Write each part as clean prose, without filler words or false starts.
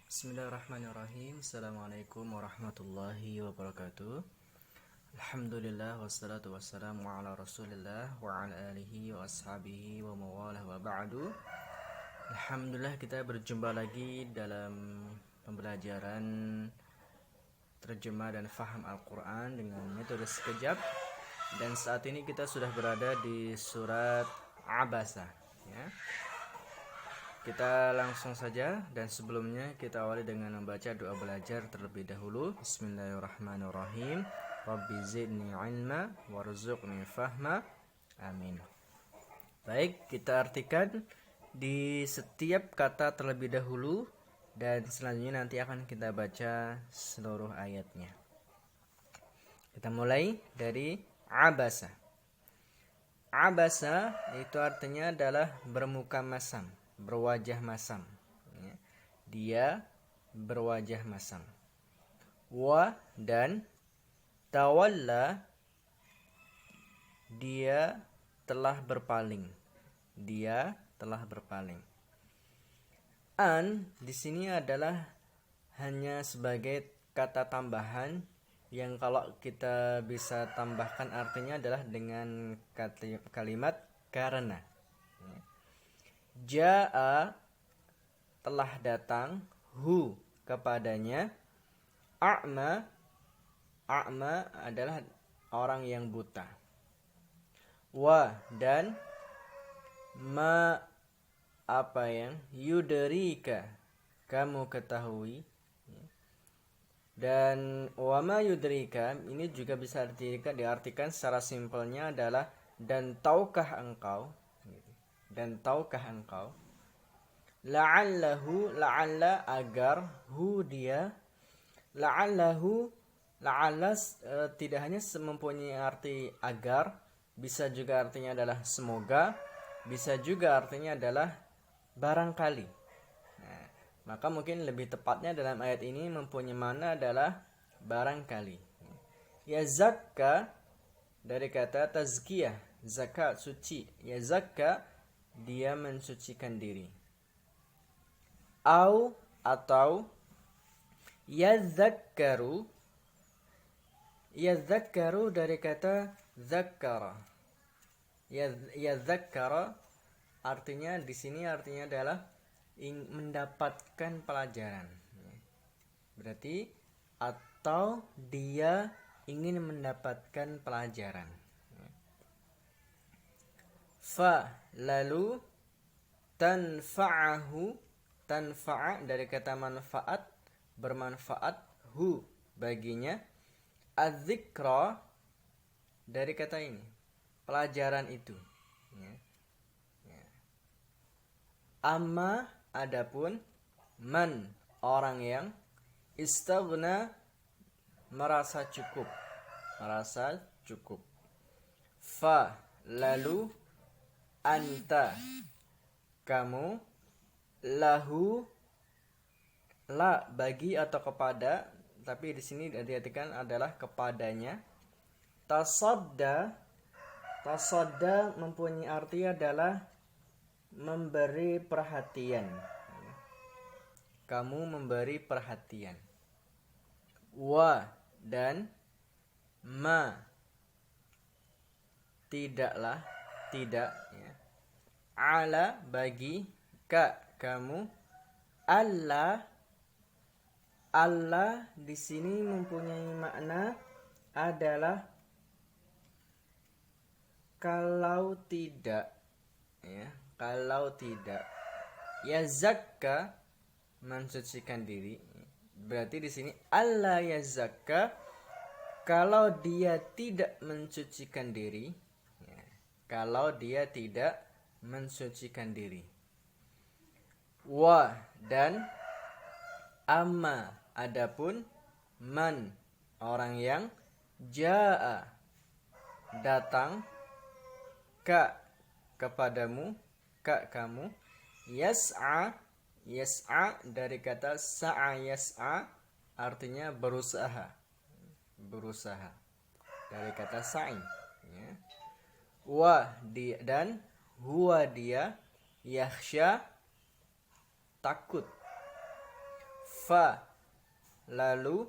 Bismillahirrahmanirrahim. Assalamualaikum warahmatullahi wabarakatuh. Alhamdulillah wassalatu wassalamu ala rasulillah wa ala alihi wa ashabihi wa mawalah wa ba'du. Alhamdulillah kita berjumpa lagi dalam pembelajaran terjemah dan faham Al-Quran dengan metode sekejap. Dan saat ini kita sudah berada di surat Abasa, ya. Kita langsung saja, dan sebelumnya kita awali dengan membaca doa belajar terlebih dahulu. Bismillahirrahmanirrahim. Rabbi zidni ilma warzuqni fahma. Amin. Baik, kita artikan di setiap kata terlebih dahulu, dan selanjutnya nanti akan kita baca seluruh ayatnya. Kita mulai dari Abasa. Abasa itu artinya adalah bermuka masam, berwajah masam, ya. Dia berwajah masam. Wa dan tawalla, dia telah berpaling. Dia telah berpaling. An di sini adalah hanya sebagai kata tambahan yang kalau kita bisa tambahkan artinya adalah dengan kalimat karena. Ja'a telah datang, hu kepadanya, a'ma adalah orang yang buta, wa dan ma apa yang yudrika kamu ketahui, dan wa ma yudrika ini juga bisa diartikan secara simpelnya adalah dan tahukah engkau. Dan tahukah engkau, la'allahu, la'alla agar, hu dia, la'allahu, la'alla tidak hanya mempunyai arti agar, bisa juga artinya adalah semoga, bisa juga artinya adalah barangkali. Nah, maka mungkin lebih tepatnya dalam ayat ini mempunyai makna adalah barangkali. Ya zakka dari kata tazkiyah, zakat suci. Ya zakka dia mensucikan diri. Atau yadzakkaru dari kata zakkara. Yadzakkara artinya di sini artinya adalah mendapatkan pelajaran. Berarti atau dia ingin mendapatkan pelajaran. Fa lalu tanfa'ahu, tanfa'a dari kata manfaat, bermanfaat, hu baginya, adzikra dari kata ini, pelajaran itu, ya. Amma adapun man orang yang istaghna merasa cukup, fa lalu anta kamu, lahu la bagi atau kepada, tapi di sini diartikan adalah kepadanya. Tasadda mempunyai arti adalah memberi perhatian. Kamu memberi perhatian. Wa dan ma tidaklah, tidak, ya. Ala bagi, ka kamu, Allah di sini mempunyai makna adalah kalau tidak, ya, kalau tidak. Ya zakka mensucikan diri. Berarti di sini Allah ya zakka kalau dia tidak mensucikan diri. Kalau dia tidak mensucikan diri. Wa dan amma adapun man orang yang jaa datang, ka kepadamu, ka kamu, yas'a dari kata sa'a yas'a artinya berusaha dari kata sa'i, ya. Wa dan huwa dia, yakhsha takut, Fa, lalu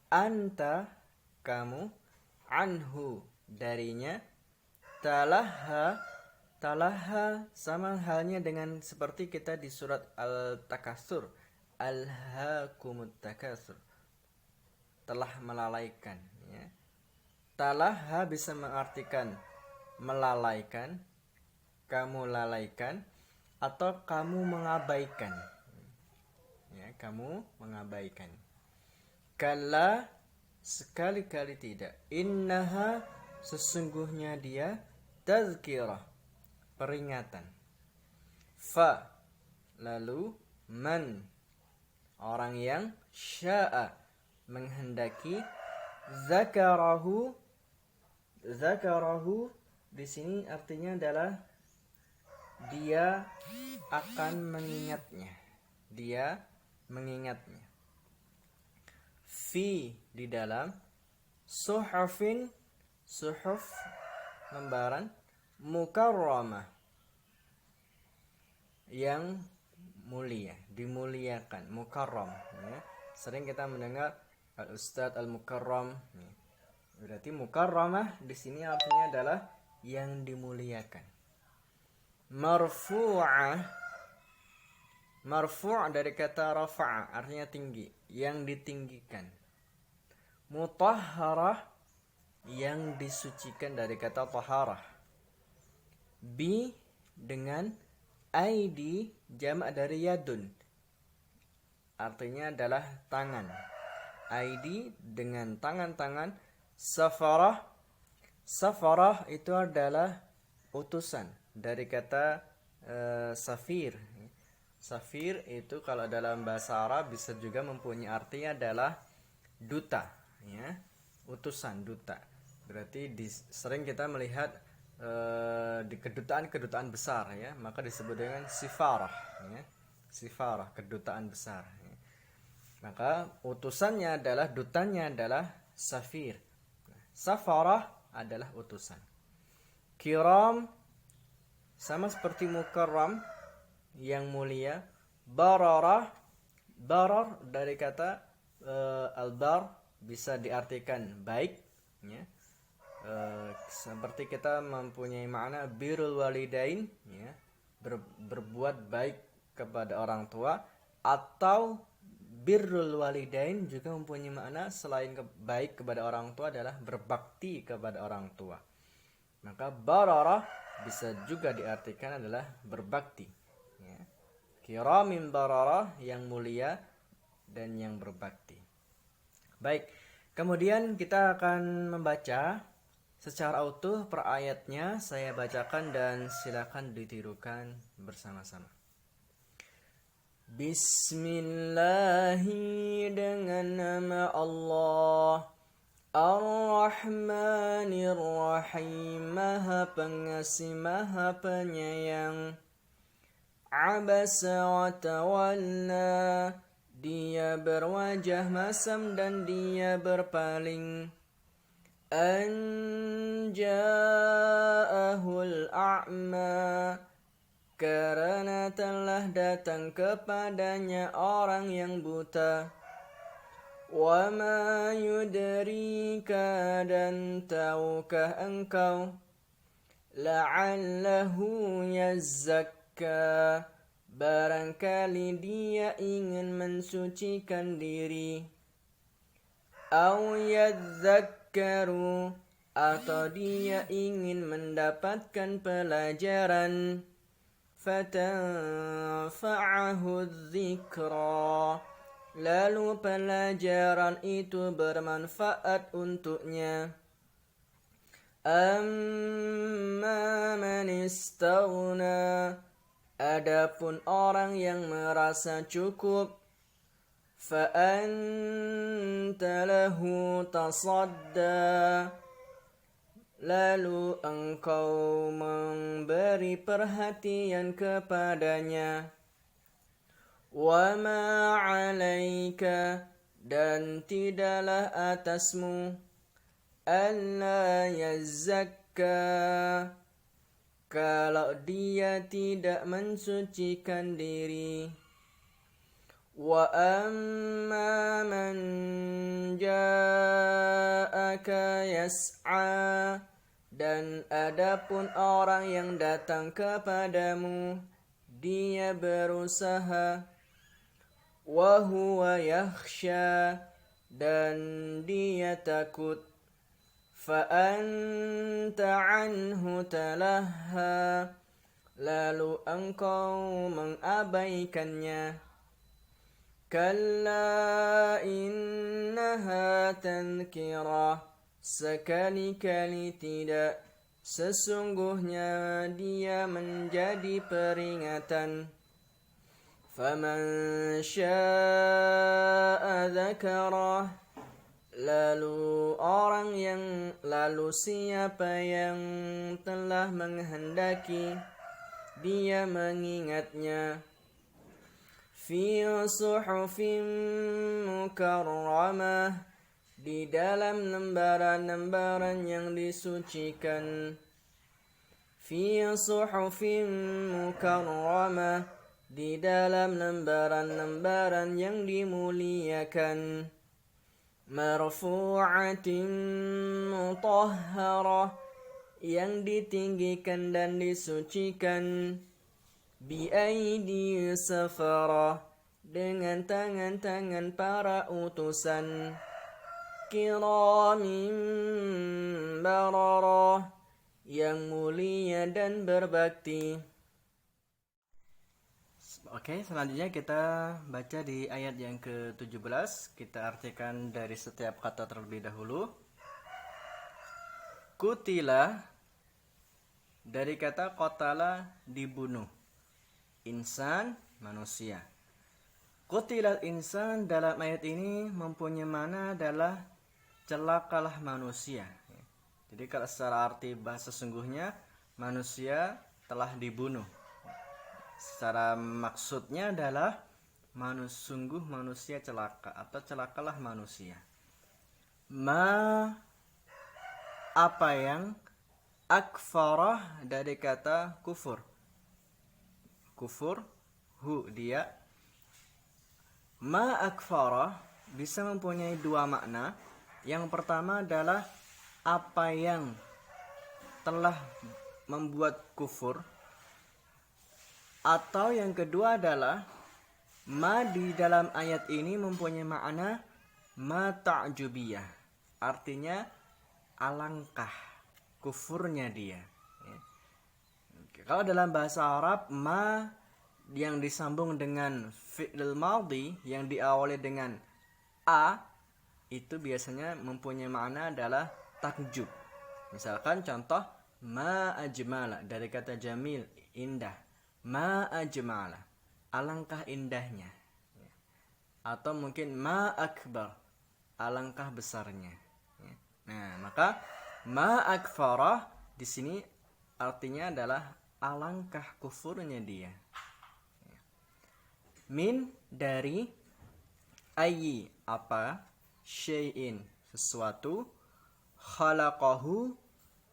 anta, kamu, anhu, darinya, talaha, talaha sama halnya dengan seperti kita di surat Al-Takatsur, alhaakumut takatsur, telah melalaikan, ya. Talaha bisa mengartikan melalaikan, kamu lalaikan, atau kamu mengabaikan, ya, kamu mengabaikan. Kalla, sekali-kali tidak. Innaha, sesungguhnya dia, tazkirah, peringatan. Fa, lalu man, orang yang sya'a, menghendaki, zakarahu, zakarahu di sini artinya adalah dia akan mengingatnya. Dia mengingatnya. Fi, di dalam, suhufin, suhuf, lembaran, mukarramah, yang mulia, dimuliakan, mukarram, ya. Sering kita mendengar al-ustadz al-mukarram, ya. Berarti mukarramah di sini artinya adalah yang dimuliakan. Marfu'ah, marfu' dari kata rafa'a, artinya tinggi, yang ditinggikan. Mutahharah, yang disucikan dari kata taharah. Bi, dengan aidi, jamak dari yadun, artinya adalah tangan. Aidi, dengan tangan-tangan. Safarah, safarah itu adalah utusan dari kata safir. Safir itu kalau dalam bahasa Arab bisa juga mempunyai arti adalah duta, ya, utusan, duta. Berarti sering kita melihat di kedutaan besar, ya, maka disebut dengan sifarah, ya, sifarah, kedutaan besar, ya. Maka utusannya adalah, dutanya adalah safir. Safarah adalah utusan. Kiram, sama seperti mukarram, yang mulia. Bararah, barar dari kata albar, bisa diartikan baik, ya. Seperti kita mempunyai makna birrul walidain, ya, berbuat baik kepada orang tua, atau birrul walidain juga mempunyai makna selain baik kepada orang tua adalah berbakti kepada orang tua. Maka bararah bisa juga diartikan adalah berbakti, ya. Kiramin bararah, yang mulia dan yang berbakti. Baik, kemudian kita akan membaca secara utuh per ayatnya. Saya bacakan dan silakan ditirukan bersama-sama. Bismillahi, dengan nama Allah, Ar-Rahmanir Rahim, Maha Pengasih, Maha Penyayang. Abasa wa tawalla, dia berwajah masam dan dia berpaling. An ja'ahul a'ma, karena telah datang kepadanya orang yang buta. Wa ma yudrika, dan tahukah engkau, la'allahu yazzakka, barangkali dia ingin mensucikan diri. Au yadzakkaru, atau dia ingin mendapatkan pelajaran. Fatanfa'ahu dzikra, lalu pelajaran itu bermanfaat untuknya. Amma man istaghna, adapun orang yang merasa cukup. Fa'anta lahu tasadda, lalu engkau memberi perhatian kepadanya. Wa ma 'alaika, dan tidaklah atasmu, alla yazzakka, kalau dia tidak mensucikan diri. Wa amma man ja'aka yas'a, dan adapun orang yang datang kepadamu dia berusaha, wa huwa yakhsha, dan dia takut, fa anta anhu talaha, lalu engkau mengabaikannya. Kalla innaha tadhkirah, sekali-kali tidak, sesungguhnya dia menjadi peringatan. Faman syaa dzakarah, lalu siapa yang telah menghendaki dia mengingatnya. Fi suhufin mukarramah, di dalam lembaran-lembaran yang disucikan. Fi suhufin mukarramah, di dalam lembaran-lembaran yang dimuliakan. Marfu'atin mutahharah, yang ditinggikan dan disucikan. Bi'aidi safarah, dengan tangan-tangan para utusan. Kiramin bararah, yang mulia dan berbakti. Oke, selanjutnya kita baca di ayat yang ke-17. Kita artikan dari setiap kata terlebih dahulu. Kutila, dari kata qatala, dibunuh. Insan, manusia. Qutilal insan dalam ayat ini mempunyai makna adalah celakalah manusia. Jadi kalau secara arti bahasa sesungguhnya, manusia telah dibunuh. Secara maksudnya adalah sungguh manusia celaka atau celakalah manusia. Apa yang, akfarah dari kata kufur. Kufur, dia. Akfarah bisa mempunyai dua makna. Yang pertama adalah apa yang telah membuat kufur, atau yang kedua adalah di dalam ayat ini mempunyai makna ta'jubiyah, artinya alangkah kufurnya dia. Kalau dalam bahasa Arab, yang disambung dengan fi'il madhi yang diawali dengan a, itu biasanya mempunyai makna adalah takjub. Misalkan contoh, ajmala dari kata jamil, indah. Ajmala, alangkah indahnya. Atau mungkin akbar, alangkah besarnya. Nah, maka akfarah di sini artinya adalah alangkah kufurnya dia. Min, dari, ayyi, apa, syai'in, sesuatu, khalaqahu,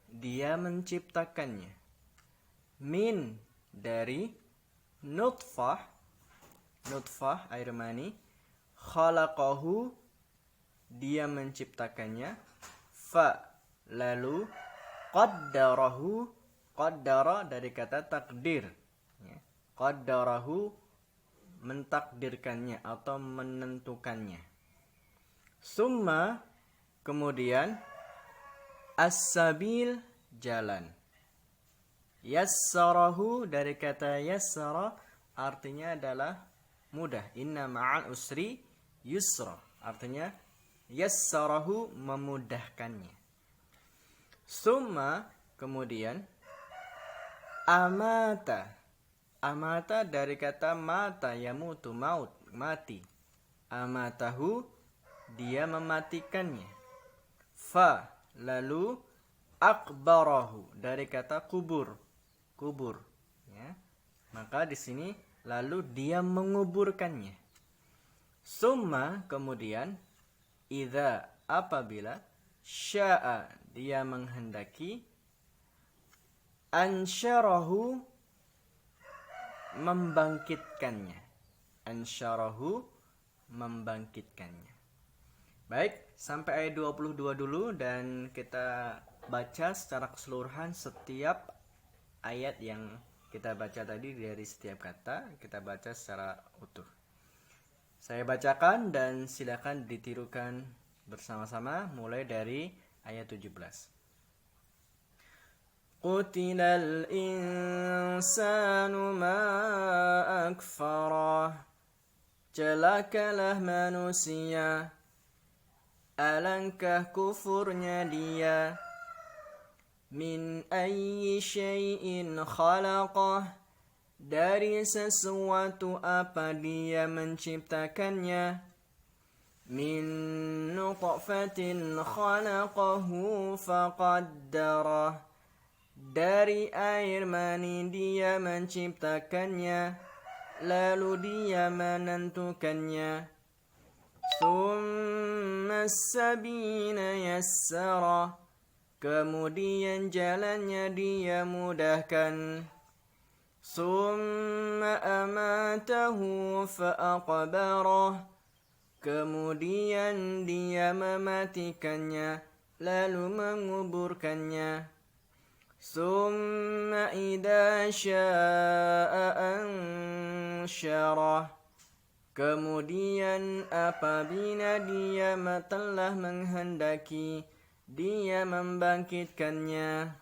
dia menciptakannya. Min, dari, nutfah, air mani, khalaqahu, dia menciptakannya. Lalu, qaddarahu, qaddara dari kata takdir. Qaddarahu, mentakdirkannya atau menentukannya. Summa, kemudian, as-sabil, jalan. Yassarahu dari kata yassara, artinya adalah mudah. Inna ma'al usri yusra, artinya yassarahu, memudahkannya. Summa, kemudian, amata dari kata mata, yamutu, maut, mati. Amatahu, dia mematikannya. Lalu akbarahu dari kata kubur. Ya. Maka di sini lalu dia menguburkannya. Summa, kemudian, idza, apabila, sya'a, dia menghendaki, ansyarahu, membangkitkannya. Ansyarahu, membangkitkannya. Baik, sampai ayat 22 dulu dan kita baca secara keseluruhan setiap ayat yang kita baca tadi. Dari setiap kata kita baca secara utuh. Saya bacakan dan silakan ditirukan bersama-sama mulai dari ayat 17. Qutilal insanu ma akfarah. Celakalah manusia, alangkah kufurnya dia. Min ayyi syai'in khalaqah. Dari sesuatu apa dia menciptakannya. Min nutfatin khalaqahu faqaddarah. Dari air mani dia menciptakannya, lalu dia menentukannya. Tsumma sabina yassarah. Kemudian jalannya dia mudahkan. Tsumma amatahu fa'aqbarah. Kemudian dia mematikannya, lalu menguburkannya. Tsumma idza syaa ansyarah. Kemudian apabila dia telah menghendaki, dia membangkitkannya.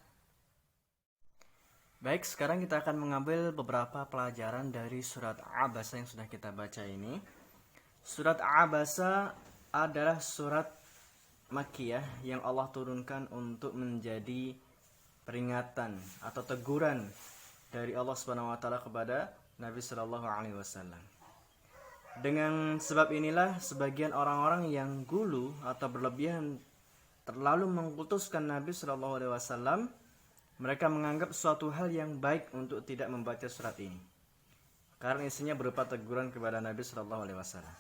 Baik, sekarang kita akan mengambil beberapa pelajaran dari surat Abasa yang sudah kita baca ini. Surat Abasa adalah surat Makkiyah yang Allah turunkan untuk menjadi peringatan atau teguran dari Allah Subhanahu wa taala kepada Nabi sallallahu alaihi wasallam. Dengan sebab inilah sebagian orang-orang yang gulu atau berlebihan terlalu mengkultuskan Nabi sallallahu alaihi wasallam, mereka menganggap suatu hal yang baik untuk tidak membaca surat ini. Karena isinya berupa teguran kepada Nabi sallallahu alaihi wasallam.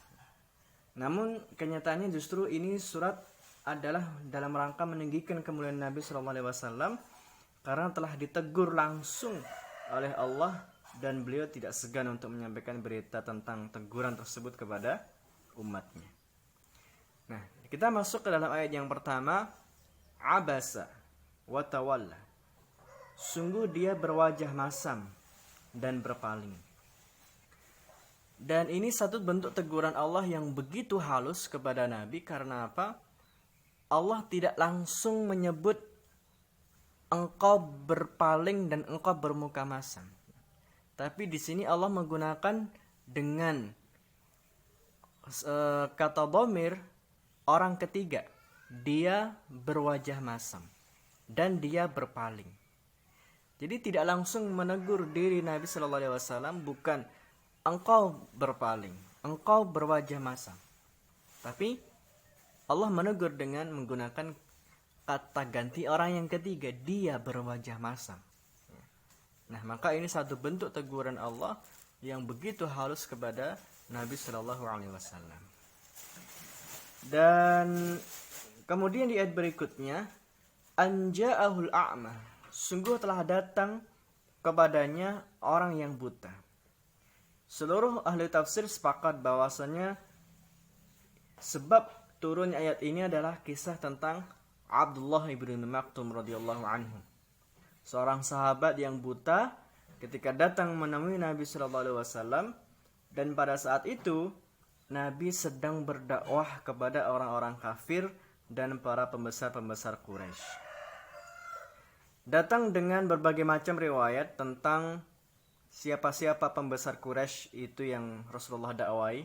Namun kenyataannya justru ini surat adalah dalam rangka meninggikan kemuliaan Nabi sallallahu alaihi wasallam karena telah ditegur langsung oleh Allah dan beliau tidak segan untuk menyampaikan berita tentang teguran tersebut kepada umatnya. Nah, kita masuk ke dalam ayat yang pertama, Abasa wa tawalla. Sungguh dia berwajah masam dan berpaling. Dan ini satu bentuk teguran Allah yang begitu halus kepada Nabi. Karena apa? Allah tidak langsung menyebut engkau berpaling dan engkau bermuka masam. Tapi di sini Allah menggunakan dengan kata dhamir orang ketiga. Dia berwajah masam dan dia berpaling. Jadi tidak langsung menegur diri Nabi sallallahu alaihi wasallam, bukan engkau berpaling, engkau berwajah masam. Tapi Allah menegur dengan menggunakan kata ganti orang yang ketiga, dia berwajah masam. Nah, maka ini satu bentuk teguran Allah yang begitu halus kepada Nabi sallallahu alaihi wasallam. Dan kemudian di ayat berikutnya, anja'ahul a'ma. Sungguh telah datang kepadanya orang yang buta. Seluruh ahli tafsir sepakat bahwasanya sebab turunnya ayat ini adalah kisah tentang Abdullah ibn Maktum radhiyallahu anhu. Seorang sahabat yang buta ketika datang menemui Nabi sallallahu alaihi wasallam, dan pada saat itu Nabi sedang berdakwah kepada orang-orang kafir dan para pembesar-pembesar Quraisy. Datang dengan berbagai macam riwayat tentang siapa-siapa pembesar Quraisy itu yang Rasulullah dakwai.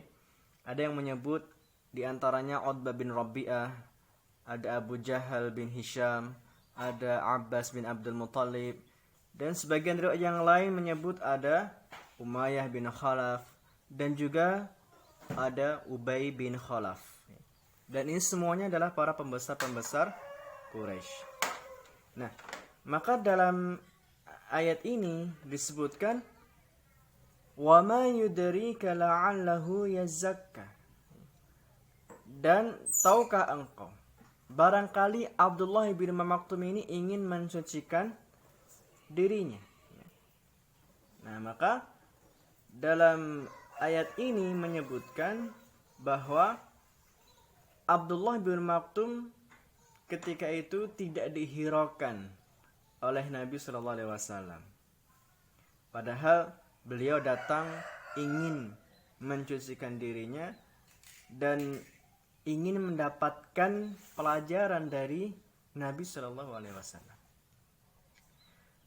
Ada yang menyebut di antaranya Utbah bin Rabi'ah, ada Abu Jahal bin Hisham, ada Abbas bin Abdul Muttalib, dan sebagian riwayat yang lain menyebut ada Umayyah bin Khalaf dan juga ada Ubay bin Khalaf. Dan ini semuanya adalah para pembesar-pembesar Quraisy. Nah, maka dalam ayat ini disebutkan wa ma yudrika la'allahu yazakka. Dan tahukah engkau, barangkali Abdullah bin Maktum ini ingin mensucikan dirinya. Nah, maka dalam ayat ini menyebutkan bahwa Abdullah bin Maktum ketika itu tidak dihiraukan oleh Nabi Shallallahu Alaihi Wasallam. Padahal beliau datang ingin mencucikan dirinya dan ingin mendapatkan pelajaran dari Nabi Shallallahu Alaihi Wasallam.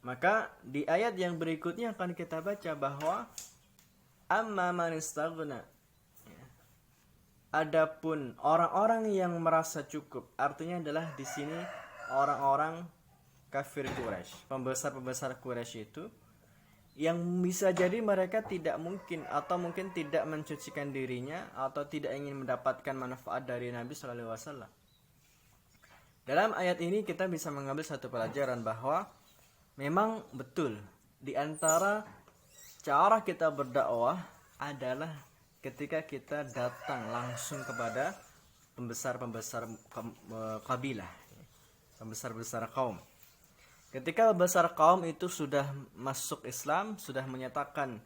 Maka di ayat yang berikutnya akan kita baca bahwa amma man istaghna, adapun orang-orang yang merasa cukup, artinya adalah di sini orang-orang kafir Quraisy, pembesar-pembesar Quraisy itu yang bisa jadi mereka tidak mungkin atau mungkin tidak mencucikan dirinya atau tidak ingin mendapatkan manfaat dari Nabi Shallallahu Alaihi Wasallam. Dalam ayat ini kita bisa mengambil satu pelajaran bahwa memang betul di antara cara kita berdakwah adalah ketika kita datang langsung kepada pembesar-pembesar kabilah, pembesar-pembesar kaum. Ketika pembesar kaum itu sudah masuk Islam, sudah menyatakan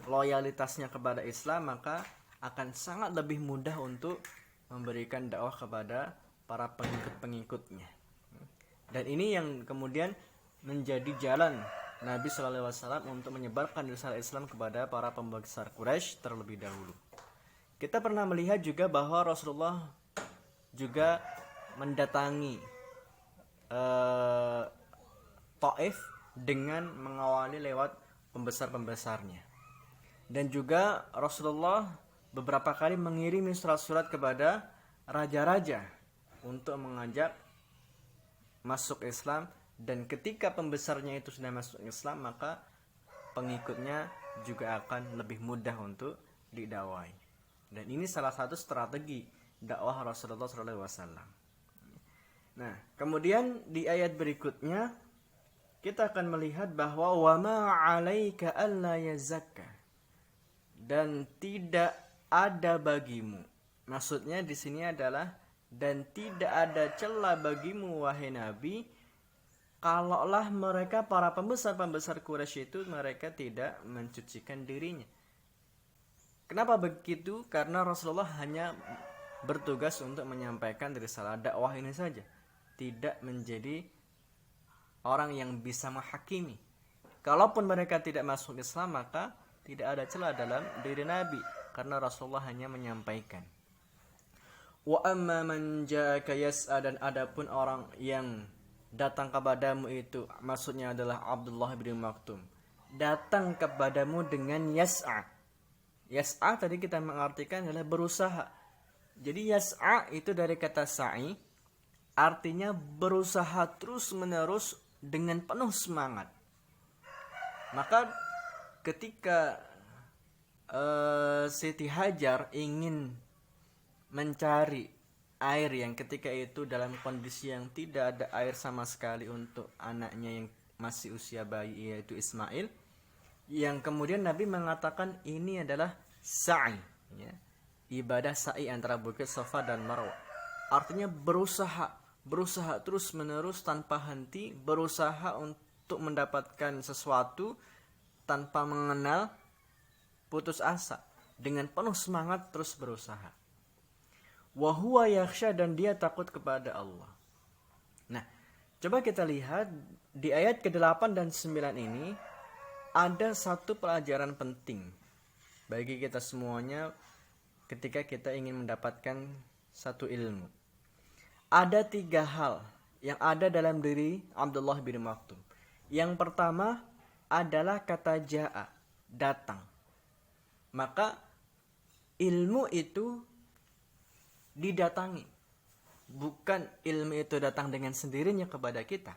loyalitasnya kepada Islam, maka akan sangat lebih mudah untuk memberikan dakwah kepada para pengikut-pengikutnya. Dan ini yang kemudian menjadi jalan Nabi Shallallahu Alaihi Wasallam untuk menyebarkan risalah Islam kepada para pembesar Quraisy terlebih dahulu. Kita pernah melihat juga bahwa Rasulullah juga mendatangi Taif dengan mengawali lewat pembesar-pembesarnya. Dan juga Rasulullah beberapa kali mengirimi surat-surat kepada raja-raja untuk mengajak masuk Islam, dan ketika pembesarnya itu sudah masuk Islam, maka pengikutnya juga akan lebih mudah untuk didakwai. Dan ini salah satu strategi dakwah Rasulullah SAW. Nah, kemudian di ayat berikutnya kita akan melihat bahwa wa ma 'alaika alla yazakka, dan tidak ada bagimu. Maksudnya di sini adalah dan tidak ada celah bagimu wahai Nabi, kalaulah mereka para pembesar-pembesar Quraisy itu mereka tidak mencucikan dirinya. Kenapa begitu? Karena Rasulullah hanya bertugas untuk menyampaikan risalah dakwah ini saja, tidak menjadi orang yang bisa menghakimi. Kalaupun mereka tidak masuk Islam, maka tidak ada celah dalam diri Nabi, karena Rasulullah hanya menyampaikan. Wa amma man ja'aka yas'a, dan adapun orang yang datang kepadamu itu, maksudnya adalah Abdullah bin Maktum, datang kepadamu dengan yas'a. Yas'a tadi kita mengartikan adalah berusaha. Jadi yas'a itu dari kata sa'i, artinya berusaha terus-menerus dengan penuh semangat. Maka ketika Siti Hajar ingin mencari air yang ketika itu dalam kondisi yang tidak ada air sama sekali untuk anaknya yang masih usia bayi, yaitu Ismail, yang kemudian Nabi mengatakan ini adalah sa'i, ya, ibadah sa'i antara bukit Safa dan Marwah. Artinya berusaha terus-menerus tanpa henti, berusaha untuk mendapatkan sesuatu tanpa mengenal putus asa, dengan penuh semangat terus berusaha. Wa huwa yakhsha, dan dia takut kepada Allah. Nah, coba kita lihat di ayat ke-8 dan 9 ini ada satu pelajaran penting bagi kita semuanya ketika kita ingin mendapatkan satu ilmu. Ada 3 hal yang ada dalam diri Abdullah bin Maktum. Yang pertama adalah kata ja'a, datang. Maka ilmu itu didatangi. Bukan ilmu itu datang dengan sendirinya kepada kita,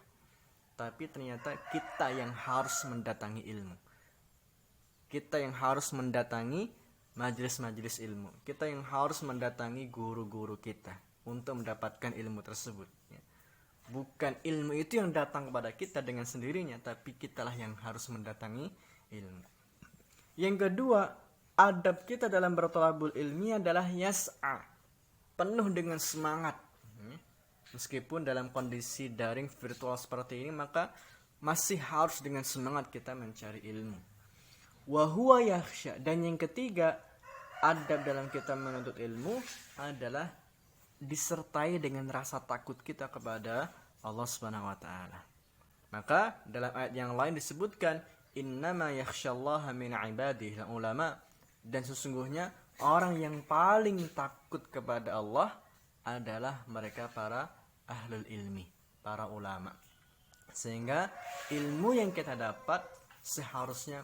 tapi ternyata kita yang harus mendatangi ilmu. Kita yang harus mendatangi majelis-majelis ilmu. Kita yang harus mendatangi guru-guru kita untuk mendapatkan ilmu tersebut. Bukan ilmu itu yang datang kepada kita dengan sendirinya, tapi kitalah yang harus mendatangi ilmu. Yang kedua, adab kita dalam berthalabul ilmi adalah yas'a, penuh dengan semangat. Meskipun dalam kondisi daring virtual seperti ini, maka masih harus dengan semangat kita mencari ilmu. Wa huwa yakhsha, dan yang ketiga adab dalam kita menuntut ilmu adalah disertai dengan rasa takut kita kepada Allah Subhanahu wa taala. Maka dalam ayat yang lain disebutkan innama yakhsyallaha min ibadihi ulama, dan sesungguhnya orang yang paling takut kepada Allah adalah mereka para ahlul ilmi, para ulama. Sehingga ilmu yang kita dapat seharusnya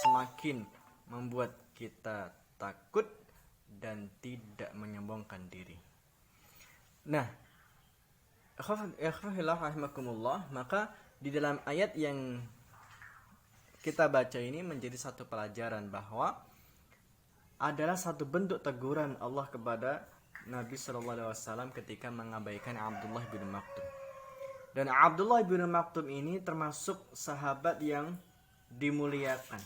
semakin membuat kita takut dan tidak menyombongkan diri. Nah, rahimakumullah, maka di dalam ayat yang kita baca ini menjadi satu pelajaran bahwa adalah satu bentuk teguran Allah kepada Nabi SAW ketika mengabaikan Abdullah bin Maktum. Dan Abdullah bin Maktum ini termasuk sahabat yang dimuliakan.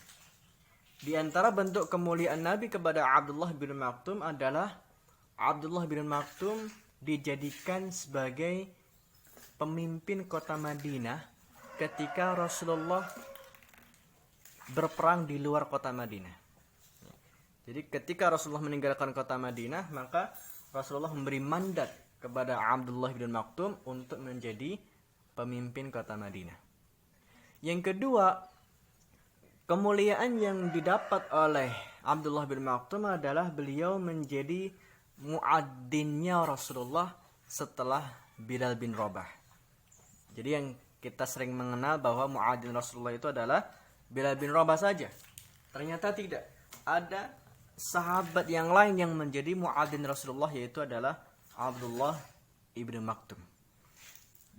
Di antara bentuk kemuliaan Nabi kepada Abdullah bin Maktum adalah Abdullah bin Maktum dijadikan sebagai pemimpin kota Madinah ketika Rasulullah berperang di luar kota Madinah. Jadi ketika Rasulullah meninggalkan kota Madinah, maka Rasulullah memberi mandat kepada Abdullah bin Maktum untuk menjadi pemimpin kota Madinah. Yang kedua, kemuliaan yang didapat oleh Abdullah bin Maktum adalah beliau menjadi muadzzinnya Rasulullah setelah Bilal bin Rabah. Jadi yang kita sering mengenal bahwa muadzin Rasulullah itu adalah Bilal bin Rabah saja. Ternyata tidak. Ada sahabat yang lain yang menjadi muadzin Rasulullah, yaitu adalah Abdullah ibn Maktum.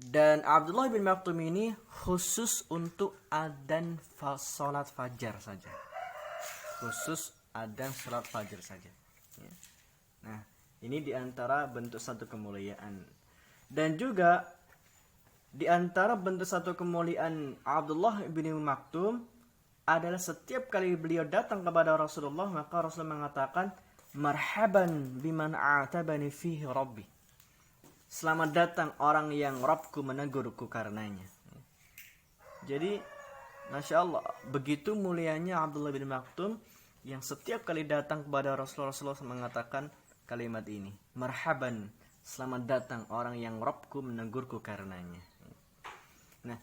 Dan Abdullah bin Maktum ini khusus untuk adzan salat fajar saja. Khusus adzan salat fajar saja. Nah, ini diantara bentuk satu kemuliaan. Dan juga diantara bentuk satu kemuliaan Abdullah bin Maktum adalah setiap kali beliau datang kepada Rasulullah, maka Rasul mengatakan marhaban biman a'tabani fihi rabbi. Selamat datang orang yang Rabbku menegurku karenanya. Jadi Masya Allah, begitu mulianya Abdullah bin Maktum yang setiap kali datang kepada Rasulullah mengatakan kalimat ini, marhaban, selamat datang orang yang Rabbku menegurku karenanya. Nah,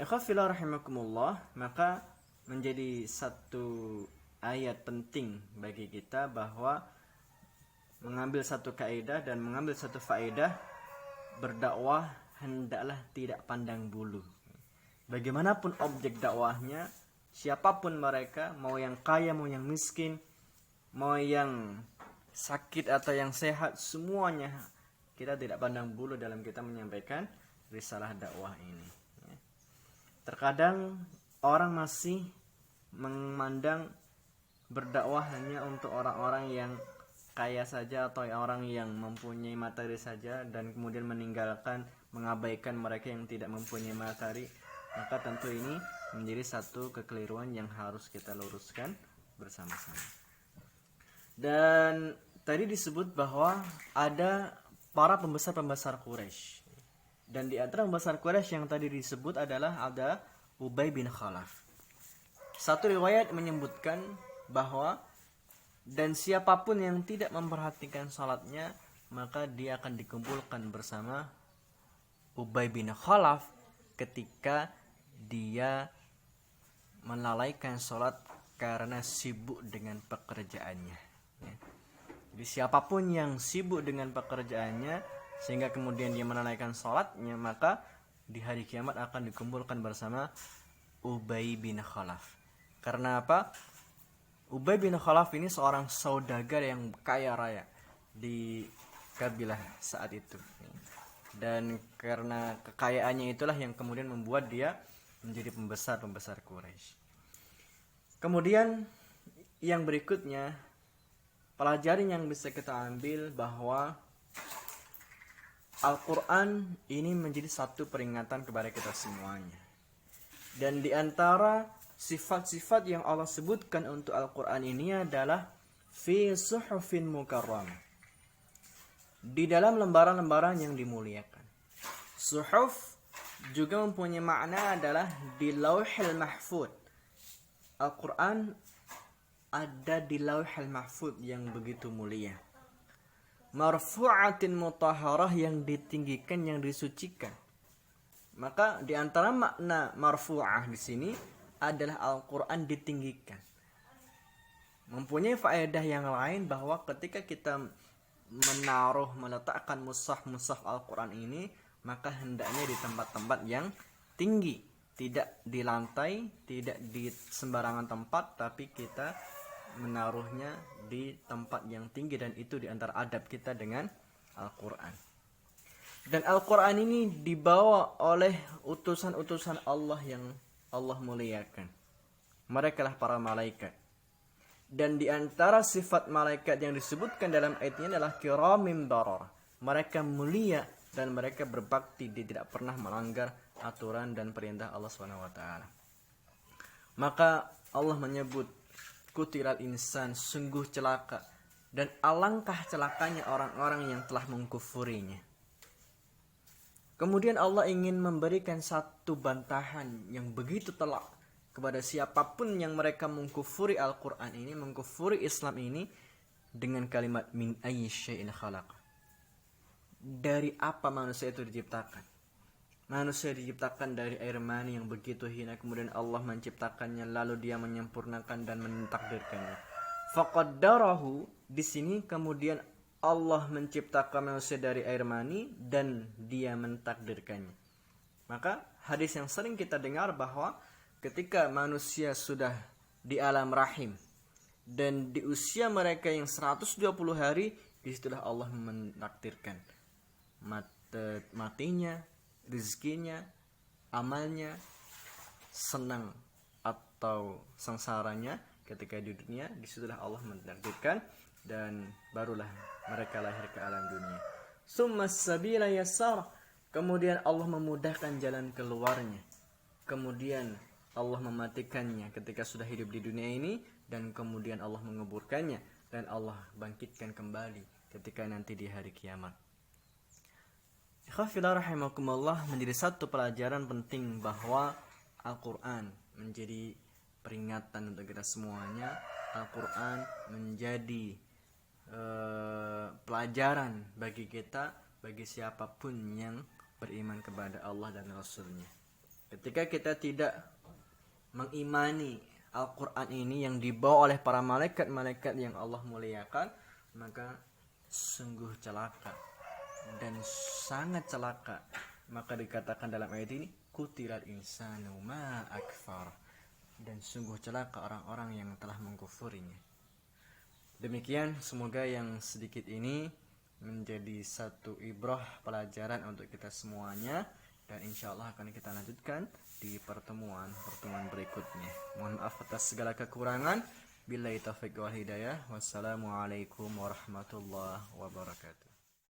ikhwafillah rahimakumullah, maka menjadi satu ayat penting bagi kita bahwa mengambil satu kaidah dan mengambil satu faedah, berdakwah hendaklah tidak pandang bulu. Bagaimanapun objek dakwahnya, siapapun mereka, mau yang kaya, mau yang miskin, mau yang sakit atau yang sehat, semuanya kita tidak pandang bulu dalam kita menyampaikan risalah dakwah ini. Terkadang orang masih memandang berdakwah hanya untuk orang-orang yang kaya saja atau orang yang mempunyai materi saja, dan kemudian meninggalkan, mengabaikan mereka yang tidak mempunyai materi. Maka tentu ini menjadi satu kekeliruan yang harus kita luruskan bersama-sama. Dan tadi disebut bahwa ada para pembesar-pembesar Quraisy. Dan di antara pembesar Quraisy yang tadi disebut adalah ada Ubay bin Khalaf. Satu riwayat menyebutkan bahwa dan siapapun yang tidak memperhatikan salatnya, maka dia akan dikumpulkan bersama Ubay bin Khalaf ketika dia melalaikan salat karena sibuk dengan pekerjaannya. Jadi siapapun yang sibuk dengan pekerjaannya sehingga kemudian dia melalaikan salatnya, maka di hari kiamat akan dikumpulkan bersama Ubay bin Khalaf. Karena apa? Ubay bin Khalaf ini seorang saudagar yang kaya raya di kabilah saat itu. Dan karena kekayaannya itulah yang kemudian membuat dia menjadi pembesar-pembesar Quraisy. Kemudian yang berikutnya, pelajaran yang bisa kita ambil bahwa Al-Quran ini menjadi satu peringatan kepada kita semuanya. Dan di antara sifat-sifat yang Allah sebutkan untuk Al-Quran ini adalah fi suhufin mukarramah, di dalam lembaran-lembaran yang dimuliakan. Suhuf juga mempunyai makna adalah di lauhil mahfud. Al-Quran ada di Lauhul Mahfuz yang begitu mulia. Marfu'atin mutahharah, yang ditinggikan, yang disucikan. Maka di antara makna marfu'ah di sini adalah Al-Qur'an ditinggikan. Mempunyai faedah yang lain bahwa ketika kita meletakkan mushaf Al-Qur'an ini, maka hendaknya di tempat-tempat yang tinggi, tidak di lantai, tidak di sembarangan tempat, tapi kita menaruhnya di tempat yang tinggi, dan itu di antara adab kita dengan Al-Qur'an. Dan Al-Qur'an ini dibawa oleh utusan-utusan Allah yang Allah muliakan. Mereka lah para malaikat. Dan di antara sifat malaikat yang disebutkan dalam ayat ini adalah kiramim bararah. Mereka mulia dan mereka berbakti, dia tidak pernah melanggar aturan dan perintah Allah SWT. Maka Allah menyebut kutiral insan, sungguh celaka, dan alangkah celakanya orang-orang yang telah mengkufurinya. Kemudian Allah ingin memberikan satu bantahan yang begitu telak kepada siapapun yang mereka mengkufuri Al-Quran ini, mengkufuri Islam ini, dengan kalimat min ayyi syai'in khalaq. Dari apa manusia itu diciptakan? Manusia diciptakan dari air mani yang begitu hina, kemudian Allah menciptakannya, lalu dia menyempurnakan dan mentakdirkannya. Faqaddarahu, di sini kemudian Allah menciptakan manusia dari air mani dan dia mentakdirkannya. Maka hadis yang sering kita dengar bahwa ketika manusia sudah di alam rahim dan di usia mereka yang 120 hari, disitulah Allah mentakdirkan matinya, rezekinya, amalnya, senang atau sengsaranya ketika di dunia. Disitulah Allah mentakdirkan, dan barulah mereka lahir ke alam dunia. Summas sabila yassar, kemudian Allah memudahkan jalan keluarnya. Kemudian Allah mematikannya ketika sudah hidup di dunia ini, dan kemudian Allah menguburkannya, dan Allah bangkitkan kembali ketika nanti di hari kiamat. Ikhwafillah rahimakumullah, menjadi satu pelajaran penting bahwa Al-Quran menjadi peringatan untuk kita semuanya. Al-Quran menjadi pelajaran bagi kita, bagi siapapun yang beriman kepada Allah dan Rasulnya. Ketika kita tidak mengimani Al-Quran ini yang dibawa oleh para malaikat-malaikat yang Allah muliakan, maka sungguh celaka dan sangat celaka. Maka dikatakan dalam ayat ini kutiral insanu ma akfar, dan sungguh celaka orang-orang yang telah mengkufurinya. Demikian, semoga yang sedikit ini menjadi satu ibrah, pelajaran untuk kita semuanya, dan insya Allah akan kita lanjutkan di pertemuan berikutnya. Mohon maaf atas segala kekurangan. Billahi taufiq wal hidayah. Wassalamualaikum warahmatullahi wabarakatuh.